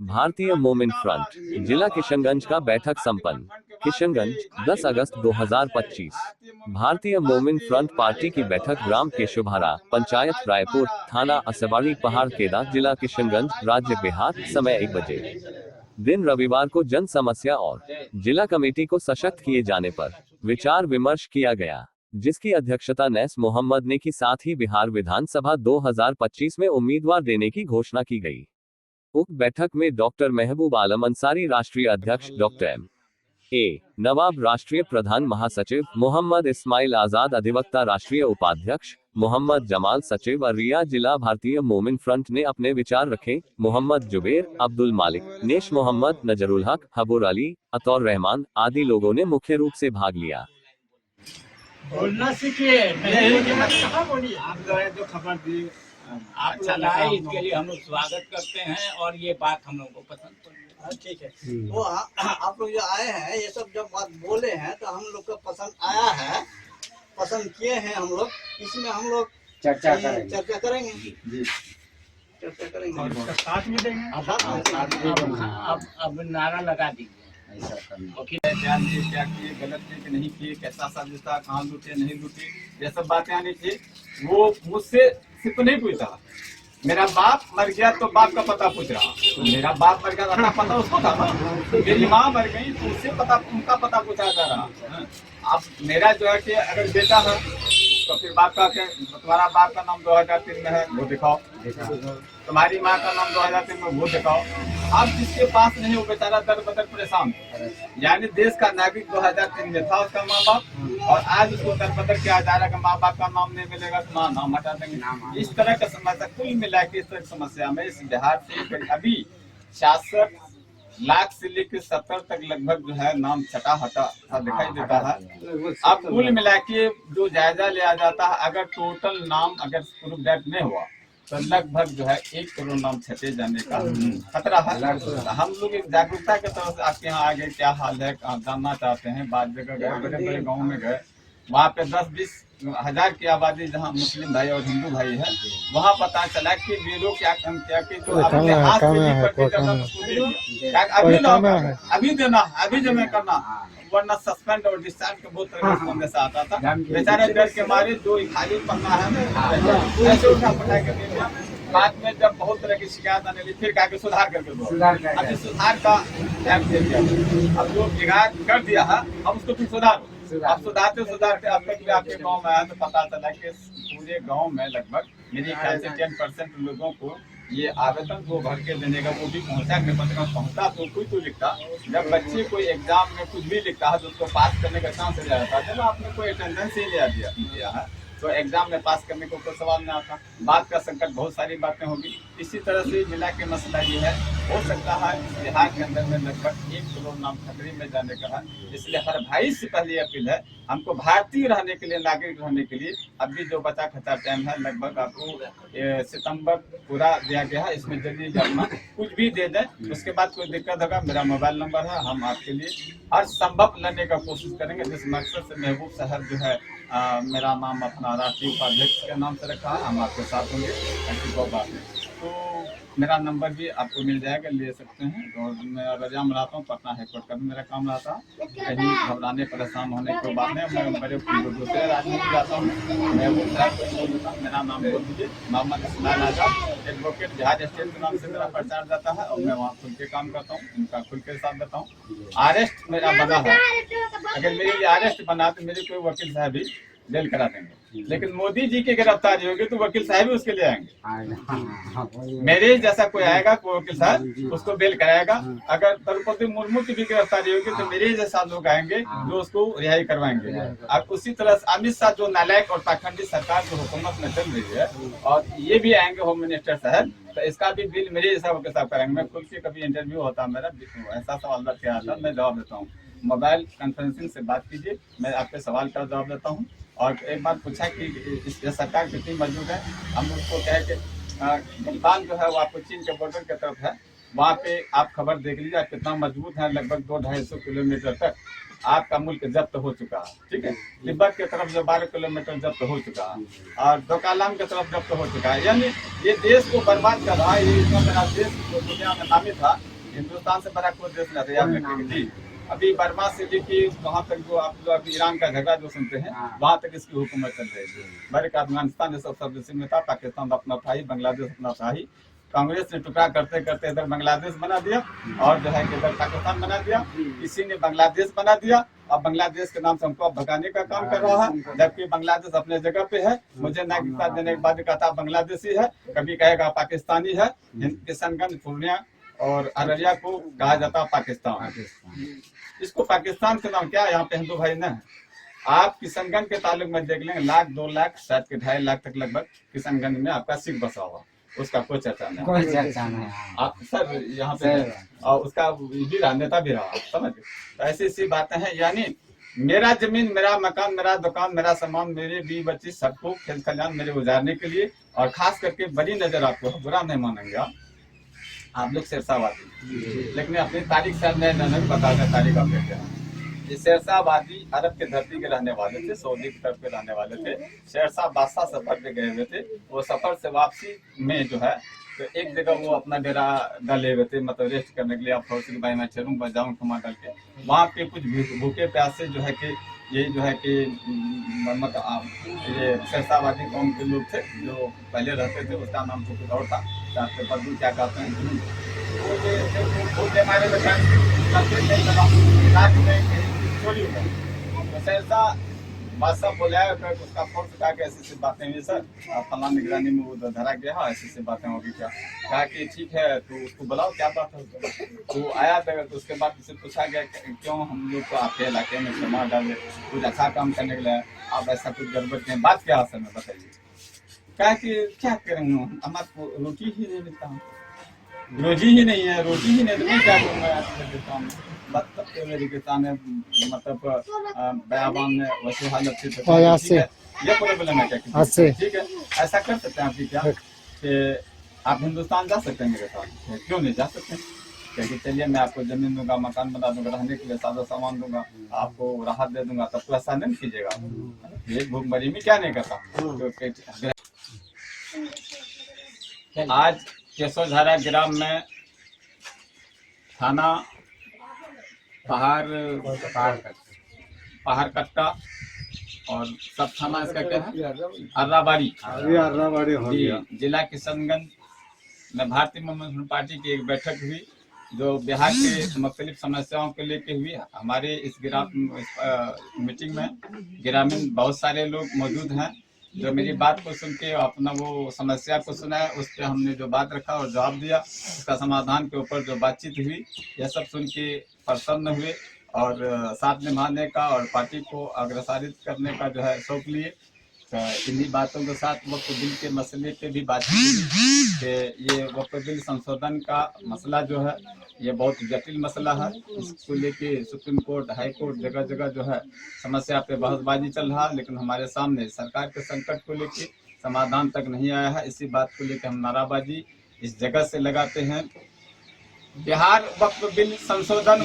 भारतीय मोमिन फ्रंट जिला किशनगंज का बैठक संपन्न। किशनगंज 10 अगस्त 2025। भारतीय मोमिन फ्रंट पार्टी की बैठक ग्राम केशुभारा, पंचायत रायपुर, थाना असवाड़ी, पहाड़ केदा, जिला किशनगंज, राज्य बिहार। समय 1 बजे। दिन रविवार को जन समस्या और जिला कमेटी को सशक्त किए जाने पर विचार विमर्श किया गया, जिसकी अध्यक्षता नैस मोहम्मद ने की। साथ ही बिहार विधानसभा 2025 में उम्मीदवार देने की घोषणा की गई। उक्त बैठक में डॉक्टर महबूब आलम अंसारी राष्ट्रीय अध्यक्ष, डॉक्टर एम.ए. नवाब राष्ट्रीय प्रधान महासचिव, मोहम्मद इस्माइल आजाद अधिवक्ता राष्ट्रीय उपाध्यक्ष, मोहम्मद जमाल सचिव अरिया जिला भारतीय मोमिन फ्रंट ने अपने विचार रखे। मोहम्मद जुबेर, अब्दुल मालिक, नेश मोहम्मद, नजरुल हक, हबूर अली, अतौर रहमान आदि लोगों ने मुख्य रूप से भाग लिया। बोलना सीखिए, आप जो खबर दी आप चलाए, इसके लिए हम लोग स्वागत करते हैं और ये बात हम लोग को पसंद पड़ी। ठीक है, वो आप लोग जो आए हैं, ये सब जब बात बोले हैं तो हम लोग को पसंद आया है, पसंद किए हैं हम लोग। इसमें हम लोग चर्चा करेंगे चर्चा करेंगे और साथ में देंगे। अब नारा लगा दीजिए, क्या किए, गलत किए कि नहीं किए, कैसा साजिश था, कहाँ लूटे नहीं लूटे, ये सब बातें आनी चाहिए। वो मुझसे सिर्फ नहीं पूछता मेरा बाप मर गया तो बाप का पता पूछ रहा, तो मेरा बाप मर गया था पता उसको था ना। मेरी माँ मर गई तो उससे पता, उनका पता पूछा जा रहा। अब मेरा जो है कि अगर बेटा है तो फिर बाप का क्या, तुम्हारा बाप का नाम 2003 में है वो दिखाओ, तुम्हारी माँ का नाम 2003 में वो दिखाओ। अब जिसके पास नहीं वो बेचारा दर बदर परेशान। यानी देश का नागरिक 2003 में था उसका माँ बाप, और आज उसको दर बदर किया जा रहा है कि माँ बाप का नाम नहीं मिलेगा तो माँ नाम हटा देंगे। इस तरह का समस्या कुल मिला के इस तरह की समस्या में इस बिहार से अभी 66 लाख से लेकर 70 तक लगभग जो है नाम छटा हटा दिखाई देता है। अब कुल मिला के जो जायजा लिया जाता है, अगर टोटल नाम अगर प्रूफ डेट नहीं हुआ तो लगभग जो है 1 करोड़ नाम छटे जाने का खतरा है। हम लोग एक जागरूकता के तरफ से आपके यहाँ आगे क्या हाल है जानना चाहते हैं। बाद जगह गए, बड़े बड़े गाँव में गए, वहाँ पे 10-20 हजार की आबादी जहाँ मुस्लिम भाई और हिंदू भाई है, वहाँ पता चला कि वीरों क्या काम किया कि जो अपने हाथ से अभी देना, अभी जमा करना, वरना सस्पेंड और डिस्चार्ज का बहुत तरह का संदेश आता था। बेचारे डर के मारे जो खाली पन्ना है ऐसे उठा पटा के दे दिया। बाद में जब बहुत तरह की शिकायत आने लगी फिर कहा कि सुधार करके दो। अभी सुधार का टाइम दे दिया, अब जो बिगाड़ कर दिया है अब उसको फिर सुधारो। अब सुधारते अब तक भी आपके गांव में आया तो पता चला कि पूरे गांव में लगभग मेरे ख्याल से 10% लोगों को ये आवेदन को भर के देने का वो भी पहुंचा के पहुंचता तो कोई तो लिखता। जब बच्चे कोई एग्जाम में कुछ भी लिखता है तो उसको पास करने का चांस रह जाता है। जब आपने कोई अटेंडेंस ही दिया है तो एग्जाम में पास करने को कोई सवाल नहीं आता। बात का संकट बहुत सारी बातें होगी। इसी तरह से जिला के मसला ये है, हो सकता है बिहार के अंदर में लगभग 1 करोड़ नाम खतरे में जाने का है। इसलिए हर भाई से पहले अपील है हमको भारतीय रहने के लिए, नागरिक रहने के लिए अभी जो बचा खचा टाइम है लगभग आपको सितंबर पूरा दिया गया है। इसमें जल्दी जमा कुछ भी दे दें, उसके बाद कोई दिक्कत होगा मेरा मोबाइल नंबर है, हम आपके लिए हर संभव लड़ने का कोशिश करेंगे। जिस मकसद से महबूब शहर जो है मेरा नाम अपना राष्ट्रीय उपाध्यक्ष के नाम से रखा है, हम आपके साथ होंगे। ऐसी कोई बात नहीं तो मेरा नंबर भी आपको मिल जाएगा, ले सकते हैं। और मैं रजा में रहता हूँ, पटना हाईकोर्ट का भी मेरा काम रहता है। कहीं घबराने परेशान होने की बात नहीं। मैं बड़े दूसरे राज्य में जाता हूँ, मैं वो मेरा नाम बोल दीजिए, मोहम्मद इस्माइल आजाद, एडवोकेट बिहार स्टेट के नाम से मेरा प्रचार जाता है और मैं वहाँ खुल के काम करता हूँ, उनका खुल के साथ देता हूँ। अरेस्ट मेरा बना है, अगर मेरी अरेस्ट बना तो मेरे कोई वकील साहब भी जेल करा देंगे, लेकिन मोदी जी की गिरफ्तारी होगी तो वकील साहब भी उसके लिए आएंगे। मेरे जैसा कोई आएगा कोई वकील साहब उसको बेल कराएगा। अगर द्रौपदी मुर्मू की भी गिरफ्तारी होगी तो मेरे जैसा लोग आएंगे जो उसको रिहाई करवाएंगे। अब उसी तरह अमित शाह जो नालायक और पाखंडी सरकार जो हुकूमत में चल रही है, और ये भी आएंगे होम मिनिस्टर साहब, तो इसका भी बिल मेरे जैसा वकील साहब करेंगे। मैं खुद से कभी इंटरव्यू होता मेरा ऐसा सवाल रखे आता मैं जवाब देता हूँ। मोबाइल कॉन्फ्रेंसिंग से बात कीजिए, मैं आपके सवाल का जवाब देता हूँ। और एक बार पूछा कि इस सरकार कितनी मजबूत है, हम उसको कहे कि नेपाल जो है वो आपको चीन के बॉर्डर की तरफ है, वहाँ पे आप खबर देख लीजिए कितना मजबूत है। लगभग 200-250 किलोमीटर तक आपका मुल्क जब्त हो चुका है। ठीक है, तिब्बत की तरफ जो 12 किलोमीटर जब्त हो चुका है और डोकालाम की तरफ जब्त हो चुका है। यानी ये देश को बर्बाद कर रहा है। ये इतना बड़ा देश जो दुनिया में नामी था हिंदुस्तान से बड़ा कोई देश नहीं, याद रखिएगा जी। अभी बर्मा से लेके वहाँ तक जो आप जो अभी ईरान का झगड़ा जो सुनते हैं, वहाँ तक इसकी हुकूमत चल रही थी। बल्कि अफगानिस्तान ये सब देशों में था, पाकिस्तान अपना था ही, बांग्लादेश अपना था ही। कांग्रेस ने टुकड़ा करते करते इधर बांग्लादेश बना दिया और जो है कि इधर पाकिस्तान बना दिया, किसी ने बांग्लादेश बना दिया। अब बांग्लादेश के नाम से हमको भगाने का काम कर रहा है, जबकि बांग्लादेश अपने जगह पे है। मुझे नागरिकता देने के बाद कहता बांग्लादेशी है, कभी कहेगा पाकिस्तानी है। किशनगंज, पूर्णिया और अररिया को कहा जाता पाकिस्तान। इसको पाकिस्तान के नाम क्या, यहाँ पे हिंदू भाई न है। आप किशनगंज के ताल्लुक में देख लेंगे, 1 लाख 2 लाख शायद के 2.5 लाख तक लगभग किशनगंज में आपका सिख बसा हुआ, उसका कोई चर्चा नहीं, कोई चर्चा नहीं। आप सर यहाँ पे और उसका भी नेता भी रहा, समझ। तो ऐसी ऐसी बातें हैं, यानी मेरा जमीन, मेरा मकान, मेरा दुकान, मेरा सामान, मेरे बीवी बच्ची सबको खेल खलिहान मेरे गुजारने के लिए, और खास करके बड़ी नजर आपको, बुरा नहीं मानेंगे आप लोग शेरशाहवादी, लेकिन अपनी तारीख शायद नहीं बता दें, तारीख आप देखते हैं। ये शेरशाहवादी अरब के धरती के रहने वाले थे, सऊदी की तरफ के रहने वाले थे। शेरशाह बादशाह सफर पे गए हुए थे, वो सफर से वापसी में जो है तो एक जगह वो अपना डेरा डाले हुए थे, मतलब रेस्ट करने के लिए। आप फौजी भाई मैं चलूँ बजाऊँ कमा डाल के, वहाँ पे कुछ भूखे प्यासे जो है कि यही जो है कि ये शेरशाहवादी कौम के लोग थे जो पहले रहते थे, उसका नाम तो और था, बदू क्या कहते हैं, शेरशाह बादशाह बुलाया, उसका फोर्स कहा कि ऐसी बातें हुई सर, फला निगरानी में वो धरा गया है, ऐसी बातें होगी क्या। कहा कि ठीक है, तो उसको बुलाओ, क्या बात है। तो आया तो उसके बाद उससे पूछा गया क्यों हम लोग को आपके इलाके में जमा डाले, कुछ अच्छा काम करने के लिए, आप ऐसा कुछ गड़बड़ करें, बात क्या असल में बताइए। कहा कि क्या करेंगे, हमारे रोटी ही नहीं मिलता, रोजी ही नहीं है, रोटी ही नहीं, तो मैं क्या करूँगा। मतलब मेरी किसान है, मतलब बयाबान में वैसी हालत थी, ये प्रॉब्लम है क्या, ठीक है ऐसा कर सकते हैं आप क्या कि आप हिंदुस्तान जा सकते हैं मेरे साथ, क्यों नहीं जा सकते। क्योंकि चलिए मैं आपको जमीन दूंगा, मकान बना दूंगा, रहने के लिए सादा सामान दूंगा, आपको राहत दे दूंगा, तब तो ऐसा नहीं कीजिएगा। ये भूखमरी में क्या नहीं करता। आज केशोधारा ग्राम में थाना पहाड़ कट्टा और सब थाना इसका क्या है, अर्राबाड़ी हो गया। जिला किशनगंज में भारतीय कम्युनिस्ट पार्टी की एक बैठक हुई, जो बिहार के मुख्तलिफ समस्याओं को लेके हुई। हमारे इस मीटिंग में ग्रामीण बहुत सारे लोग मौजूद हैं, जो मेरी बात को सुन के अपना वो समस्या को सुना है, उस पर हमने जो बात रखा और जवाब दिया, उसका समाधान के ऊपर जो बातचीत हुई, यह सब सुन के प्रसन्न हुए और साथ निभाने का और पार्टी को अग्रसारित करने का जो है शौक लिए। तो इन्हीं बातों के साथ वक्फ बिल के मसले पे भी बातचीत कि ये वक्फ बिल संशोधन का मसला जो है ये बहुत जटिल मसला है। इसको लेके सुप्रीम कोर्ट, हाई कोर्ट जगह जगह जो है समस्या पे बहसबाजी चल रहा, लेकिन हमारे सामने सरकार के संकट को लेके समाधान तक नहीं आया है। इसी बात को लेकर हम नाराबाजी इस जगह से लगाते हैं। बिहार वक्फ बिल संशोधन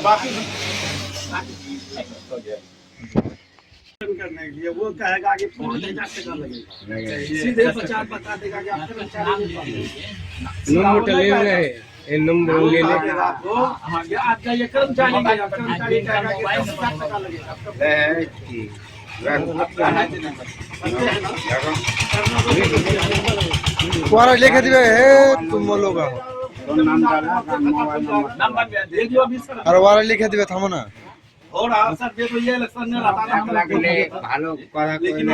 करने के लिए वो कहेगा कि 5000 लगेगा, सीधे 50 बता देगा कि आप कर्मचारी नंबर ले ले, ये नंबर ले ले आपको। हाँ आप जाइए कर्मचारी का, कर्मचारी कहेगा कि 50 लगेगा। वारा लेके दिवे है तुम लोग अरे वारा लिखे दिवे थामो ना और सर देखो ये इलेक्शन में रहता है ভালো করা लेकिन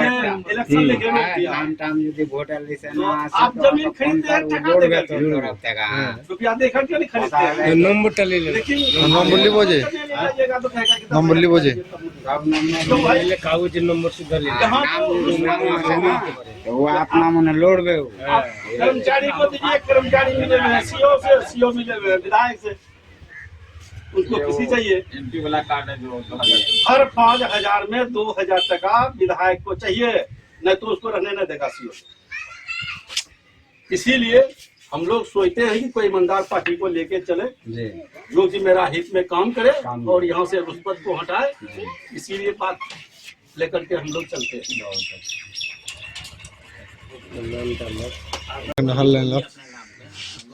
इलेक्शन लेके मत दिया নাম টাম যদি ভোটার লিস্টে तो না আসে आप जमीन खरीदते हैं टका देकर के টাকা रुपया देकर क्यों नहीं खरीदते हैं? নম্বরটা ले ले लेकिन नंबर लिबो जे लीजिएगा तो कहेगा कि नंबर लिबो जे সব নম্বর ले ले कागज नंबर सुधा ले यहाँ तो वो अपना मन लोड़बे कर्मचारी को दीजिए, कर्मचारी मिले हुए हैं, सीओ मिले हुए हैं, विधायक से उनको किसी चाहिए। एमपी वाला कार्ड है जो हर 5000 में 2000 टका विधायक को चाहिए, नहीं तो उसको रहने न देगा सीओ। इसीलिए हम लोग सोचते हैं कि कोई ईमानदार पार्टी को लेके चले जो कि मेरा हित में काम करे और यहाँ से रुष्पत को हटाए। इसीलिए बात लेकर के हम लोग चलते हैं।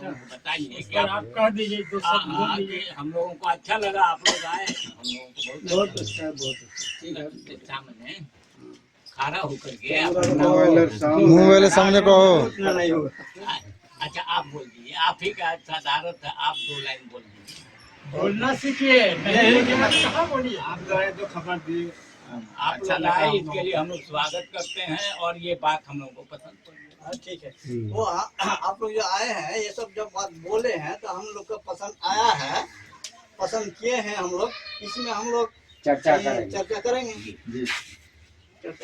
बताइए कि और आप कह दीजिए दो शब्द बोल हाँ, दीजिए। कि हम लोगों को अच्छा लगा, आप लोग आए, हम लोगों को बहुत अच्छा है, बहुत अच्छा। अच्छा मैंने खड़ा होकर के मुंह वाले सामने कहो। इतना नहीं होगा। अच्छा आप बोल दीजिए, आप ही का साधारण था, आप 2 लाइन बोल दीजिए। बोलना सीखिए, नहीं बोलिएगा तो कहाँ बोलिए। आप द्वारा जो खबर दी आप अच्छा लोग लगा आए, हम इसके लिए हम लोग स्वागत करते हैं और ये बात हम लोगों को पसंद पड़ी। हाँ, ठीक है। वो आप लोग जो आए हैं ये सब जब बात बोले हैं तो हम लोग को पसंद आया है, पसंद किए हैं हम लोग, इसमें हम लोग चर्चा करेंगे। चर्चा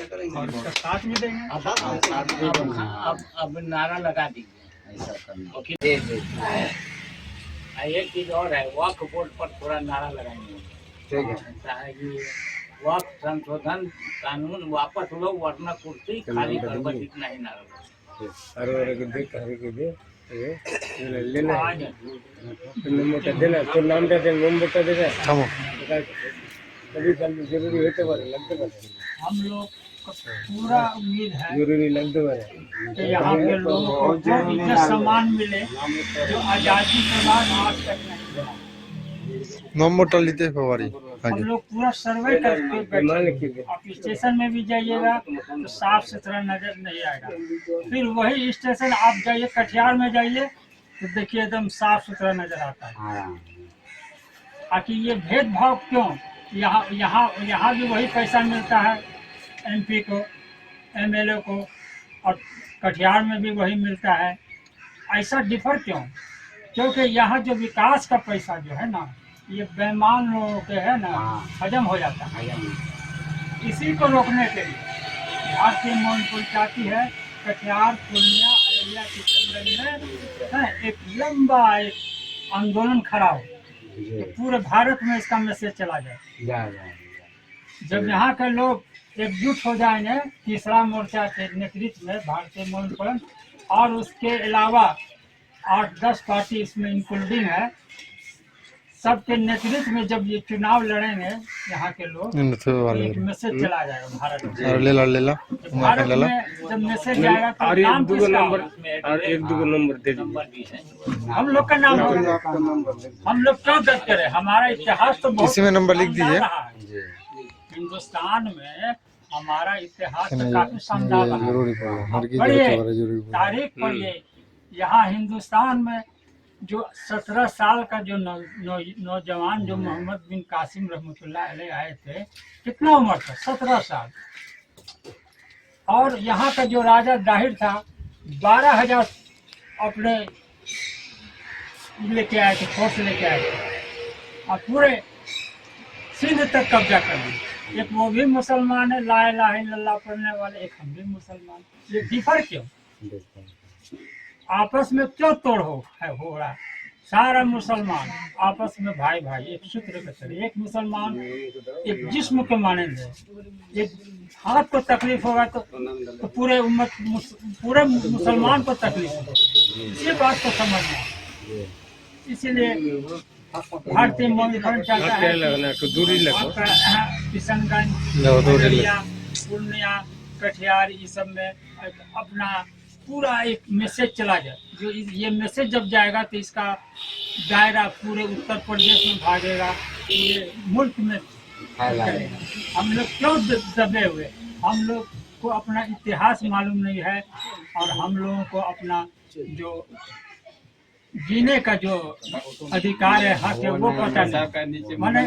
करेंगे और उसका साथ में देंगे। अब नारा लगा दीजिए। ओके, दे एक चीज और है, वक्फ बोर्ड पर थोड़ा नारा लगाएंगे। ठीक है, ऐसा है कि वक्फ संशोधन कानून वापस लो वरना कुर्सी खाली कर, बस इतना ही नारा लगाएंगे। हरे को दे, हरे को दे, ये लेना है। नंबर का देना, तो नाम दे दे, नंबर का दे दे। थामो। कभी कभी जरूरी होते बारे लगते बारे, हम लोग को पूरा उम्मीद है जरूरी लगते बारे। कि यहाँ के लोगों को जो इज्जत सम्मान मिले जो आज़ादी के बाद आज तक नहीं मिला। नंबरটা নিতে পারি हम আগে। लोग पूरा सर्वे करके बैठे। आप स्टेशन में भी जाइएगा तो साफ सुथरा नजर नहीं आएगा। फिर वही स्टेशन आप जाइए, कटिहार में जाइए तो देखिए एकदम साफ सुथरा नजर आता है। आखिर ये भेदभाव क्यों? यहाँ यहाँ यहाँ भी वही पैसा मिलता है MP को, MLA को, और कटिहार में भी वही मिलता है। ऐसा डिफर क्यों? क्योंकि यहाँ जो विकास का पैसा जो है ना, ये बेईमान लोगों के है ना हजम हो जाता है। इसी को रोकने के लिए भारतीय मॉनिटरिंग चाहती है कटिहार, पूर्णिया, अररिया, किशनगंज में है एक लंबा एक आंदोलन खड़ा हो, तो पूरे भारत में इसका मैसेज चला जाए। जब यहाँ के लोग एकजुट हो जाएंगे तीसरा मोर्चा के नेतृत्व में भारतीय मॉनिटरिंग, और उसके अलावा 8-10 पार्टी इसमें इंक्लूडिंग है, सबके नेतृत्व में जब ये चुनाव लड़ेंगे यहाँ के लोग, নিতে পারলে। एक मैसेज चला जाएगा भारत में। আর লেলা লেলা। भारत में जब मैसेज जाएगा तो और काम एक दो किसका नंबर, होगा? और एक दो नंबर दे दीजिए। नंबर भी है। हम लोग का नाम होगा। हम लोग क्यों दर्ज करें? हमारा इतिहास तो बहुत इसमें नंबर लिख शानदार दीजिए। रहा है। हिंदुस्तान में हमारा इतिहास तो नहीं, काफी शानदार रहा है। जरूरी पड़ेगा। हर की पढ़िए, जरूरत है, जरूरी पड़ेगा। तारीख पढ़िए। यहाँ हिंदुस्तान में जो 17 साल का जो नौजवान जो मोहम्मद बिन कासिम रहमतुल्लाह अलैह आए थे, कितना उम्र था? 17 साल। और यहाँ का जो राजा दाहिर था 12,000 अपने लेके आए थे, फोर्स लेके आए थे, और पूरे सिंध तक कब्जा कर लिया। एक वो भी मुसलमान है, ला इलाहा इल्लल्लाह पढ़ने वाले, एक हम भी मुसलमान। ये डिफर क्यों? आपस में क्यों तोड़ हो रहा है? सारा मुसलमान आपस में भाई भाई एक सूत्र के तरह, एक मुसलमान एक जिस्म के मानेंगे। एक हाथ को तकलीफ होगा तो पूरे उम्मत पूरे मुसलमान को तकलीफ होगा। इसी बात को समझना है। इसीलिए भारतीय मॉनिटरिंग चाहता है लगना तो दूरी लगो। किशनगंज, लगो, दूरी अररिया, पूर्णिया, कटिहार, ये सब में अपना पूरा एक मैसेज चला जाए। जो ये मैसेज जब जाएगा तो इसका दायरा पूरे उत्तर प्रदेश में भागेगा, ये मुल्क में चलेगा। हम लोग क्यों दबे हुए? हम लोग को अपना इतिहास मालूम नहीं है, और हम लोगों को अपना जो जीने का जो अधिकार है, हक है, वो पता नहीं। माने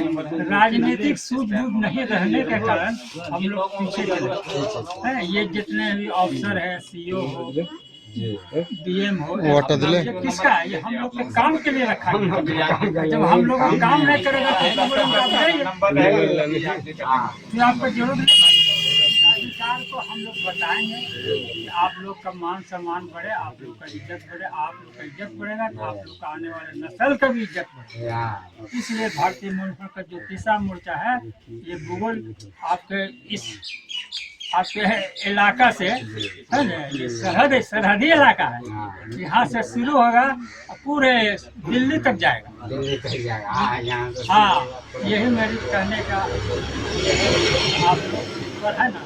राजनीतिक सूझबूझ नहीं रहने के कारण हम लोग पीछे चले हैं। ये जितने भी अफसर है, CO हो, DM हो, वो हटा दिले। ये किसका है? ये हम लोग के काम के लिए रखा है। जब हम लोग काम नहीं करेगा तो आपको जरूर अधिकार को हम लोग बताएंगे कि आप लोग का मान सम्मान बढ़े, आप लोग का इज्जत बढ़े। आप लोग का इज्जत बढ़ेगा तो आप लोग का आने वाले नस्ल का भी इज्जत बढ़ेगा। इसलिए भारतीय मोर्चा का जो तीसरा मोर्चा है, ये भूगोल आपके इलाका से है ना, ये सरहदी इलाका है। यहाँ से शुरू होगा पूरे दिल्ली तक जाएगा। हाँ, यही मेरी कहने का आप लोग पर है ना,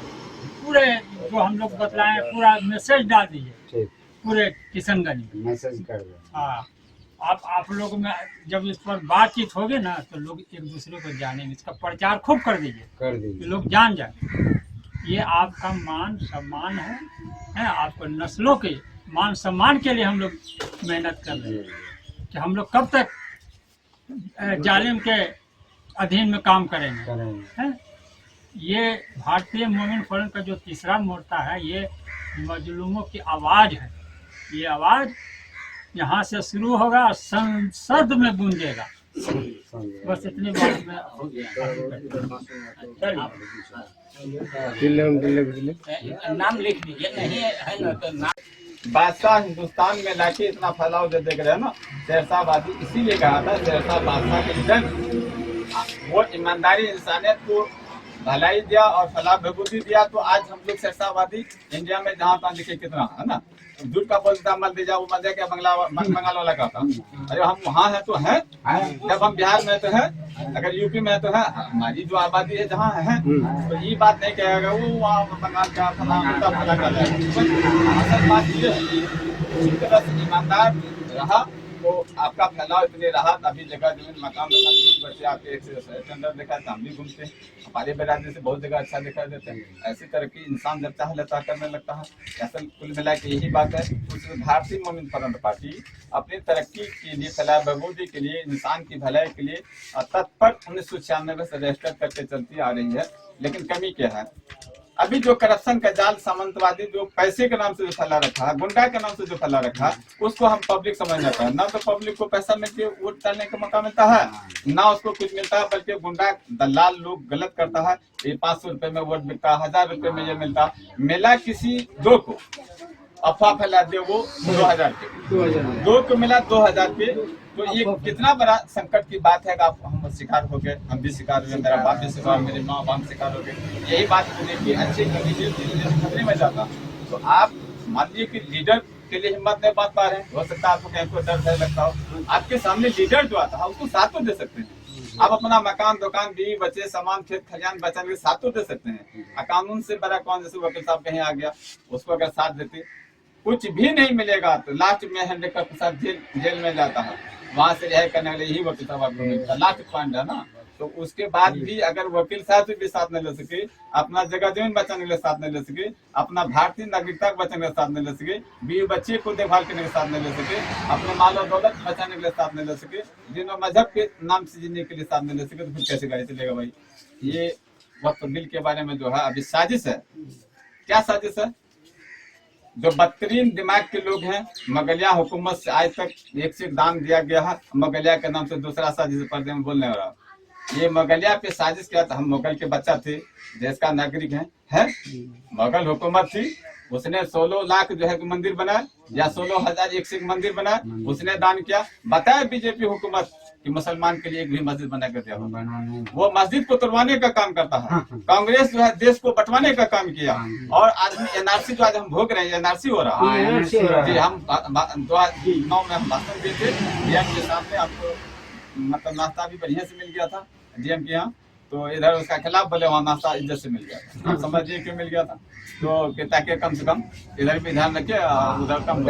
पूरे जो हम लोग बतलाएं पूरा मैसेज डाल दीजिए पूरे किशनगंज में। मैसेज कर दो। हाँ, आप लोग में जब इस पर बातचीत होगी ना तो लोग एक दूसरे को जानेंगे। इसका प्रचार खूब कर दीजिए कि लोग जान जाए। ये आपका मान सम्मान है आपको नस्लों के मान सम्मान के लिए हम लोग मेहनत कर रहे हैं कि हम लोग कब तक जालिम के अधीन में काम करेंगे हैं। ये भारतीय मोमिन फ्रंट का जो तीसरा मोर्चा है ये मजलूमों की आवाज़ है। ये आवाज़ यहाँ से शुरू होगा और संसद में गूंजेगा। बस इतनी बात में हो गया। नाम लिख दीजिए, नहीं है ना तो नाम। बादशाह हिंदुस्तान में लाके इतना फैलाव दे देख रहे हैं ना, शेरशाहवादी इसीलिए कहा था शेरशाह बादशाह के जंग। वो ईमानदारी इंसानियत को भलाई दिया और फलाह बहबूदी दिया। तो आज हम लोग शेरशाहवादी इंडिया में जहाँ तहाँ लिखे कितना है ना, झूठ का बोलता मल दे जाओ वो मल दे क्या बंगाल वाला का था। अरे हम वहाँ है तो है, जब हम बिहार में तो है, अगर यूपी में तो है, हमारी जो आबादी है जहाँ है तो ये बात नहीं कहेगा वो वहाँ बंगाल का फला फला कर रहा है। असल बात ये है इस तरह से ईमानदार रहा तो आपका फैलाव इतने रहा। अभी जगह जमीन मकान बच्चे आपके एक से अंदर देखा तो हम भी घूमते हैं, हमारे बरादरी से बहुत जगह अच्छा दिखाई देते हैं। ऐसी तरक्की इंसान जब चाह लेता करने लगता है। असल कुल मिला के यही बात है। उसमें भारतीय मोमिन फ्रंट पार्टी अपनी तरक्की के लिए फलाह बहबूदी के लिए इंसान की भलाई के लिए तत्पर 1996 से रजिस्टर करके चलती आ रही है। लेकिन कमी क्या है, अभी जो करप्शन का जाल सामंतवादी जो पैसे के नाम से जो फैला रखा है, गुंडा के नाम से जो फैला रखा है, उसको हम पब्लिक समझ जाता है। ना तो पब्लिक को पैसा मिलकर वोट डालने का मौका मिलता है, ना उसको कुछ मिलता है, बल्कि गुंडा दलाल लोग गलत करता है। ये 500 रुपए में वोट मिलता है, 1000 रुपए में ये मिलता। मिला किसी दो को अफवाह फैला दे वो 2000 के, दो को मिला 2000 पे। तो ये कितना बड़ा संकट की बात है कि आप हम शिकार हो गए, हम भी शिकार हुए, मेरा बाप भी शिकार, मेरे माँ बाप शिकार हो गए। यही बात मुझे कि अच्छे खतरे में जाता। तो आप मान लीजिए कि लीडर के लिए हिम्मत नहीं बांध पा रहे हैं, हो सकता है आपको कहीं को डर नहीं लगता हो। आपके सामने लीडर जो आता है उसको साथ तो दे सकते हैं। आप अपना मकान दुकान बीवी बच्चे सामान खेत खलियान बचाने के साथ तो दे सकते हैं। कानून से बड़ा कौन, जैसे वकील साहब कहीं आ गया उसको अगर साथ देते कुछ भी नहीं मिलेगा तो लास्ट में हैंडकर प्रसाद जेल में जाता है, वहां से रिहाई करने के लिए यही वकील साहब आपको मिलता है, लास्ट पॉइंट है ना। तो उसके बाद भी अगर वकील साहब भी साथ नहीं ले सके, अपना जगह जमीन बचाने के लिए साथ नहीं ले सके, अपना भारतीय नागरिकता बचाने के लिए साथ नहीं ले सके, बीवी बच्चे को देखभाल करने के साथ नहीं ले सके, अपने माल और दौलत बचाने के लिए साथ नहीं ले सके, दिन और मजहब के नाम से जीने के लिए साथ नहीं ले सके, तो फिर कैसे गाड़ी चलेगा भाई। ये वक्त बिल के बारे में जो है अभी साजिश है। क्या साजिश है? जो बदतरीन दिमाग के लोग हैं, मुगलिया हुकूमत से आज तक एक से दान दिया गया है, मुगलिया के नाम से दूसरा साजिश पर्दे में बोलने वाला। ये मुगलिया पे साजिश किया था। हम मुगल के बच्चा थे, देश का नागरिक है? मुगल हुकूमत थी, उसने 16 लाख जो है मंदिर बनाया या 16,000 एक से एक मंदिर बनाया, उसने दान किया। बताया बीजेपी हुकूमत कि मुसलमान के लिए एक भी मस्जिद बना कर दिया, वो मस्जिद को तोड़वाने का काम करता है। कांग्रेस जो है देश को बंटवाने का काम किया। और आदमी एनआरसी जो आज हम भोग रहे हैं, एनआरसी हो रहा है जी। हम 2009 में हम भाषण दिए थे डीएम के सामने, आपको मतलब नाश्ता भी बढ़िया से मिल गया था डीएम के यहाँ। तो इधर उसका खिलाफ बोले, वहाँ नाश्ता इज्जत से मिल गया था। आप समझिए क्यों मिल गया था, तो ताकि कम से कम इधर भी ध्यान रखे उधर कम।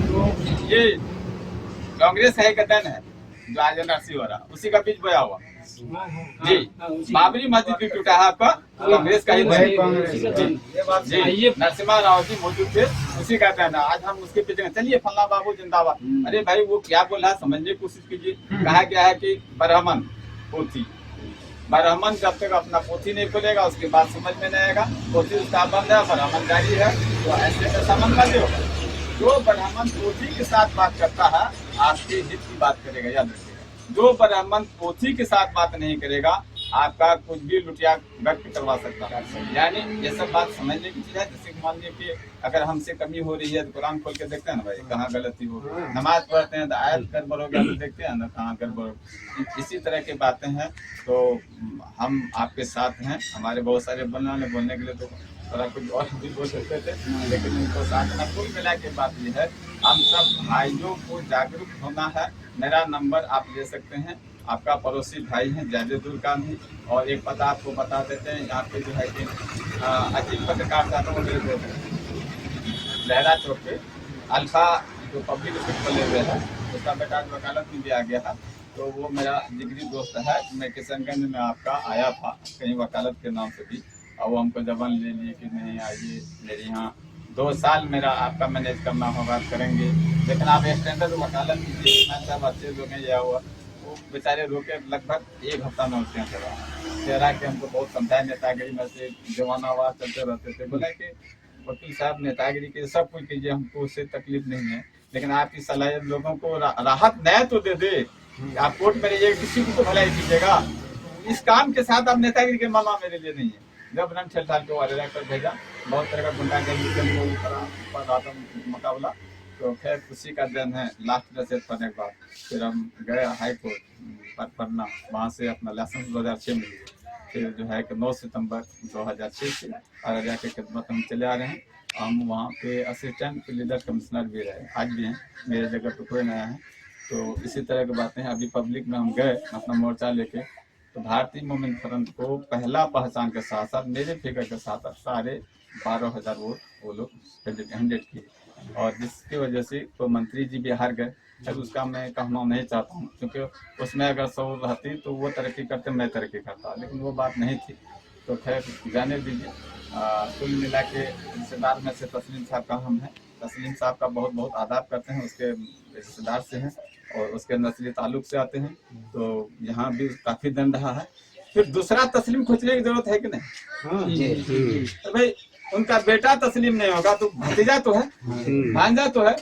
तो ये कांग्रेस है का देन है जो आज एनआरसी हो रहा, उसी का बीज बोया हुआ जी। बाबरी मस्जिद भी टूटा है आपका, कांग्रेस का ही जी। नरसिम्हा राव जी मौजूद थे, उसी का देन है। आज हम उसके पीछे चलिए फल्ला बाबू जिंदाबाद। अरे भाई वो क्या बोल रहा है समझने की कोशिश कीजिए। कहा गया है कि ब्राह्मण पोथी, ब्राह्मण जब तक अपना पोथी नहीं खोलेगा उसके बाद समझ में नहीं आएगा। पोथी उसका बंद है, ब्राह्मण जारी है, तो ऐसे में संबंध बंद होगा। जो ब्राह्मण पोथी के साथ बात करता है आपके हित की बात करेगा, याद रखिएगा। जो ब्राह्मण पोथी के साथ बात नहीं करेगा आपका कुछ भी लुटिया व्यक्त करवा सकता है। यानी ये सब बात समझने की चीज है। जैसे मान लीजिए कि अगर हमसे कमी हो रही है तो कुरान खोल के देखते हैं ना भाई कहाँ गलती हो रही है। नमाज पढ़ते हैं तो आयत गड़बड़ हो गया तो देखते हैं ना कहाँ गड़बड़। इसी तरह की बातें हैं। तो हम आपके साथ हैं। हमारे बहुत सारे बोलने के लिए तो थोड़ा कुछ और भी बोल सकते थे, लेकिन उनको साथ में कुल मिला के बात ये है हम सब भाइयों को जागरूक होना है। मेरा नंबर आप ले सकते हैं, आपका पड़ोसी भाई है जावेदुल का भी। और एक पता आपको बता देते हैं, यहाँ पे जो है कि अजीब पत्रकार साहब लहरा चौक पे अल्फा जो पब्लिक स्कूल खोले हुए है, उसका बेटा आज वकालत में भी आ गया है। तो वो मेरा जिगरी दोस्त है। मैं किशनगंज में आपका आया था कहीं वकालत के नाम से भी, और वो हमको जबान ले लिए कि नहीं आइए मेरे यहाँ 2 साल मेरा आपका मैनेज करना होगा, करेंगे, लेकिन आप स्टैंडर्ड वकालत कीजिए। मैं सब अच्छे लोग हैं या हुआ, वो बेचारे रोके लगभग 1 हफ्ता में उसके यहाँ चेहरा के हमको बहुत समझाया। नेतागिरी में से जवानावाद चलते रहते थे। बोला कि वकील साहब नेतागिरी के सब कुछ कीजिए, हमको उससे तकलीफ नहीं है, लेकिन आपकी सलाहियत लोगों को राहत न्याय तो दे दे। आप कोर्ट में रहिए, किसी को तो भलाई कीजिएगा। इस काम के साथ आप नेतागिरी के मामला मेरे लिए नहीं है। जब रन छेड़छाड़ के वाले कर भेजा, बहुत तरह का गुंडागर्दी का मुकाबला, तो खैर उसी का दिन है। लास्ट रसेट पढ़ने के बाद फिर हम गए हाई कोर्ट पढ़ना, वहाँ से अपना लाइसेंस 2006 में लिए। फिर जो है कि 9 सितंबर 2006 से अररिया के खिदमत हम चले आ रहे हैं। हम वहाँ पे असिस्टेंट लीडर कमिश्नर भी रहे, आज भी हैं। मेरे जगह पे कोई नया है। तो इसी तरह की बातें हैं। अभी पब्लिक में हम गए अपना मोर्चा लेके, तो भारतीय मोमिन फ्रंट को पहला पहचान के साथ साथ मेरे फिगर के साथ 12,500 वोट वो लोग कैंडिडेट किए, और जिसकी वजह से तो मंत्री जी भी हार गए। अब उसका मैं कहना नहीं चाहता हूँ, क्योंकि उसमें अगर 100 रहती तो वो तरक्की करते, मैं तरक्की करता, लेकिन वो बात नहीं थी। तो खैर जाने दीजिए। कुल मिला के रिश्तेदार में से तस्लीम साहब का हम हैं। तस्लीम साहब का बहुत बहुत आदाब करते हैं, उसके रिश्तेदार से हैं और उसके नस्ली ताल्लुक से आते हैं। तो यहाँ भी काफ़ी दंड रहा है। फिर दूसरा तस्लीम खोजने की जरूरत है कि नहीं? तो भाई उनका बेटा तस्लीम नहीं होगा तो भतीजा तो है, भांजा तो है,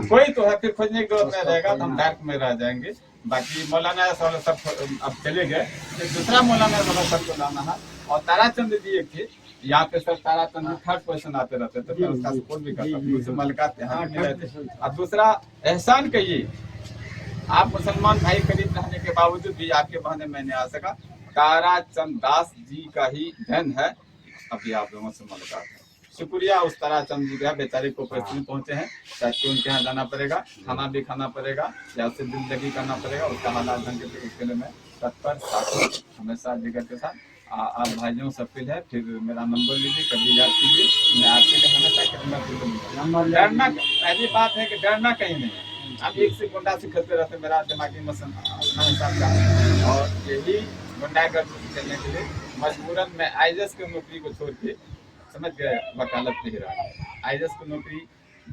कोई तो है, फिर खोजने की जरूरत नहीं रहेगा, तो हम डार्क में रह जाएंगे। बाकी मौलाना सब अब चले गए, फिर दूसरा मौलाना सबको लाना है। और ताराचंद जी एक थे यहाँ पे, सर ताराचंद जी 3rd पोजीशन आते रहते थे, मैं उसका सपोर्ट भी करता था, उससे मुलाकात थे। और दूसरा एहसान कहिए, आप मुसलमान भाई करीब रहने के बावजूद भी आपके बहाने मैं नहीं आ सका। ताराचंद दास जी का ही धन है अभी आप लोगों से मुलाकात है। शुक्रिया उस ताराचंद जी का, बेचारे को परिस्थिति पहुंचे हैं, ताकि उनके यहाँ जाना पड़ेगा, खाना भी खाना पड़ेगा, या उससे दिलदगी करना पड़ेगा। उसका हालात ढंग के उसके लिए मैं तत्पर साथ हमेशा जिगर के साथ आप भाइयों से अपील है। फिर मेरा नंबर लीजिए, कभी याद कीजिए, मैं आपके लिए हमेशा नंबर। डरना पहली बात है कि डरना कहीं नहीं है। अब एक से गुंडा से खेलते रहते, मेरा दिमागी मसन अपना हिसाब का, और यही गुंडागर्दी चलने के लिए मजबूरन मैं आईएएस की नौकरी को छोड़ के समझ गए वकालत पे ही रहा। आईएएस की नौकरी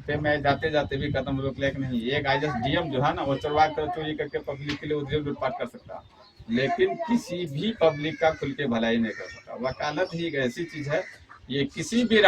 पे मैं जाते जाते भी कदम रोक लिया कि नहीं, एक आईएएस डीएम जो है ना, वो चोरी करके पब्लिक के लिए उधर लूटपाट कर सकता, लेकिन किसी भी पब्लिक का खुल के भलाई नहीं कर सकता। वकालत ही एक ऐसी चीज है, ये किसी भी